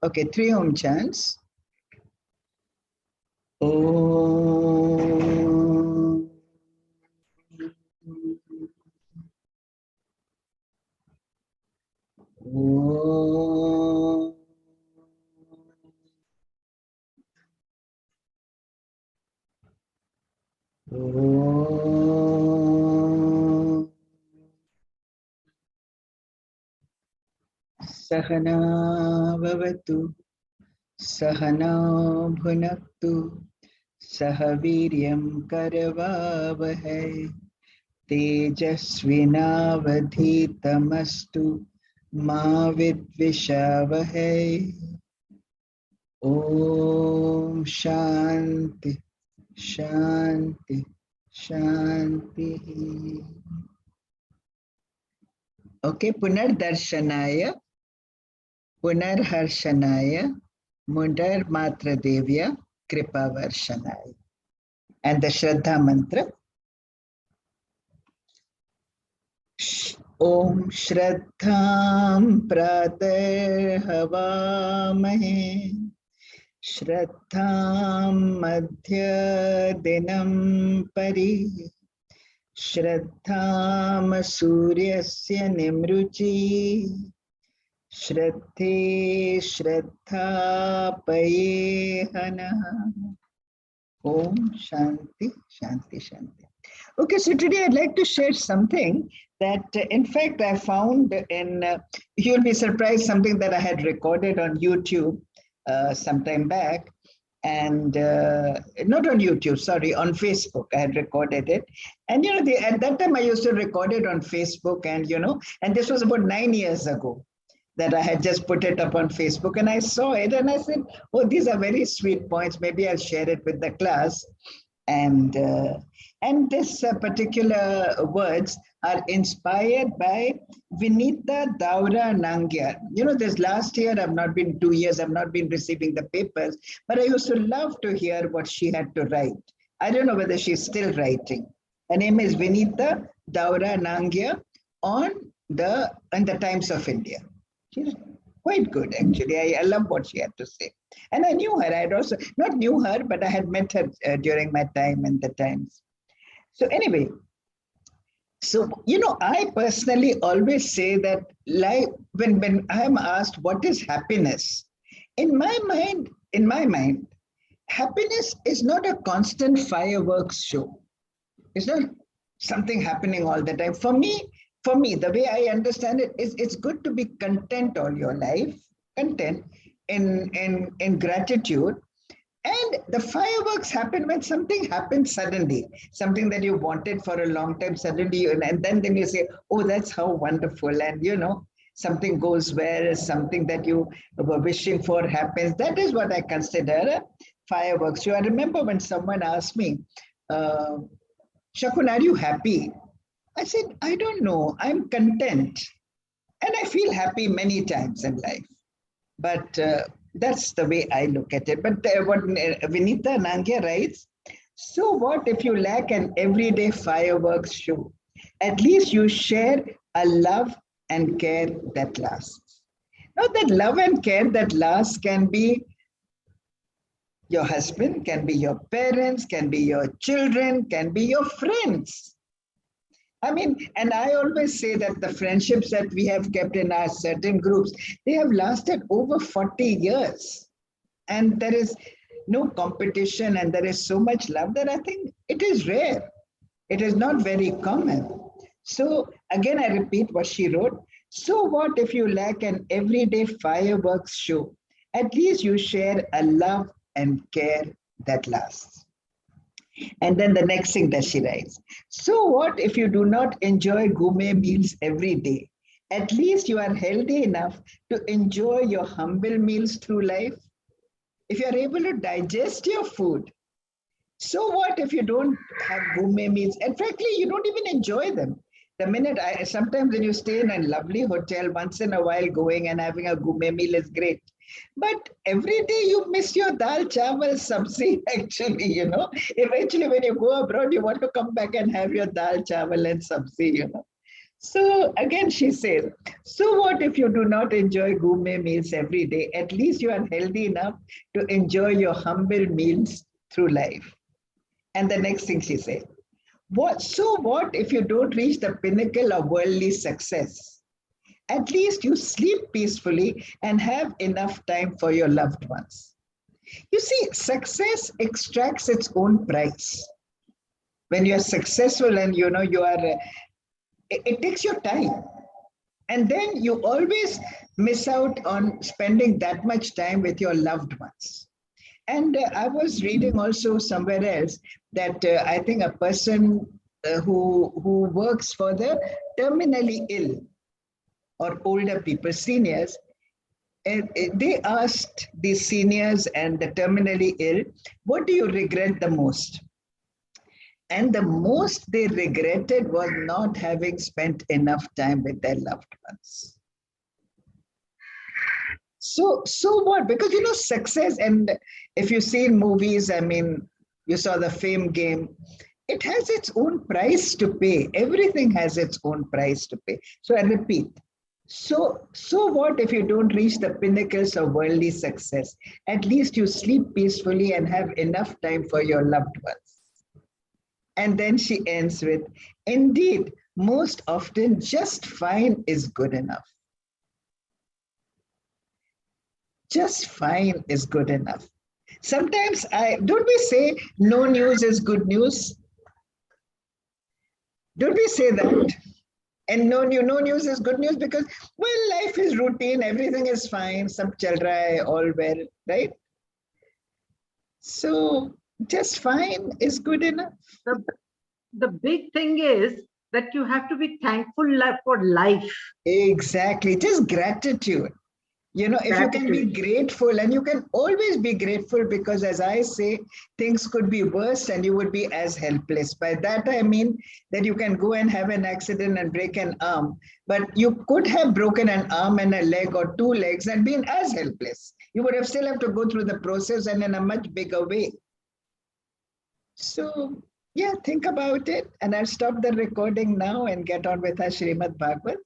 Okay, 3 Om chants. Om. Om. Om. Sahana Bhavatu, Sahana Bhunaktu, Sahaviryam Karavavahai, Tejasvinavadhitamastu, Ma Vidvishavahai. Om Shanti, Shanti, Shanti. Okay, Punardarshanaya, Punarharshanaya, Mundar Matra Devya, Kripa Varshanaya. And the Shraddha mantra. Om Shraddham Pratar Havamahe, Shraddham Madhya Dinam Pari, Shraddham Suryasya Nimruchi, Shraddhe Shraddha Payehana. Om Shanti, Shanti, Shanti. Okay, so today I'd like to share something that, in fact, I found in, you'll be surprised, something that I had recorded on YouTube some time back. And not on YouTube, sorry, on Facebook, I had recorded it. And, you know, at that time I used to record it on Facebook, and, you know, and this was about 9 years ago that I had just put it up on Facebook, and I saw it and I said, oh, these are very sweet points. Maybe I'll share it with the class. And this particular words are inspired by Vinita Daura Nangyar. You know, this last year, 2 years, I've not been receiving the papers, but I used to love to hear what she had to write. I don't know whether she's still writing. Her name is Vinita Daura Nangyar on the Times of India. She's quite good, actually. I love what she had to say. And I knew her. I had also, not knew her, but I had met her during my time in the Times. So anyway, so, you know, I personally always say that, like, when I'm asked what is happiness, in my mind, happiness is not a constant fireworks show. It's not something happening all the time. For me, the way I understand it is, it's good to be content all your life, content in gratitude. And the fireworks happen when something happens suddenly, something that you wanted for a long time, suddenly, and then you say, oh, that's how wonderful. And, you know, something goes well, something that you were wishing for happens. That is what I consider fireworks. So I remember when someone asked me, Shakun, are you happy? I said, I don't know. I'm content. And I feel happy many times in life. But that's the way I look at it. But what Vinita Nangyar writes, so what if you lack an everyday fireworks show? At least you share a love and care that lasts. Now that love and care that lasts can be your husband, can be your parents, can be your children, can be your friends. I mean, and I always say that the friendships that we have kept in our certain groups, they have lasted over 40 years. And there is no competition and there is so much love that I think it is rare. It is not very common. So again, I repeat what she wrote. So what if you lack an everyday fireworks show? At least you share a love and care that lasts. And then the next thing that she writes, so what if you do not enjoy gourmet meals every day? At least you are healthy enough to enjoy your humble meals through life. If you are able to digest your food, so what if you don't have gourmet meals? And frankly, you don't even enjoy them. The minute sometimes when you stay in a lovely hotel, once in a while going and having a gourmet meal is great. But every day you miss your dal, chawal, sabzi, actually, you know. Eventually, when you go abroad, you want to come back and have your dal, chawal, and sabzi, you know. So again, she says, so what if you do not enjoy gourmet meals every day? At least you are healthy enough to enjoy your humble meals through life. And the next thing she said, so what if you don't reach the pinnacle of worldly success? At least you sleep peacefully and have enough time for your loved ones. You see, success extracts its own price. When you are successful and you are, it takes your time. And then you always miss out on spending that much time with your loved ones. And I was reading also somewhere else that I think a person who works for the terminally ill or older people, seniors, they asked the seniors and the terminally ill, what do you regret the most? And the most they regretted was not having spent enough time with their loved ones. So what? Because success, and if you see in movies, I mean, you saw the Fame game, it has its own price to pay. Everything has its own price to pay. So I repeat, so what if you don't reach the pinnacles of worldly success? At least you sleep peacefully and have enough time for your loved ones. And then she ends with, indeed, most often just fine is good enough. Just fine is good enough. Sometimes don't we say no news is good news? Don't we say that? And no news is good news because, well, life is routine, everything is fine, sab chal raha hai, all well, right? So just fine is good enough. The big thing is that you have to be thankful for life. Exactly, just gratitude. If you can be grateful, and you can always be grateful, because as I say, things could be worse and you would be as helpless. By that, I mean that you can go and have an accident and break an arm, but you could have broken an arm and a leg or two legs and been as helpless. You would have still have to go through the process and in a much bigger way. So, yeah, think about it. And I'll stop the recording now and get on with our Srimad Bhagavad.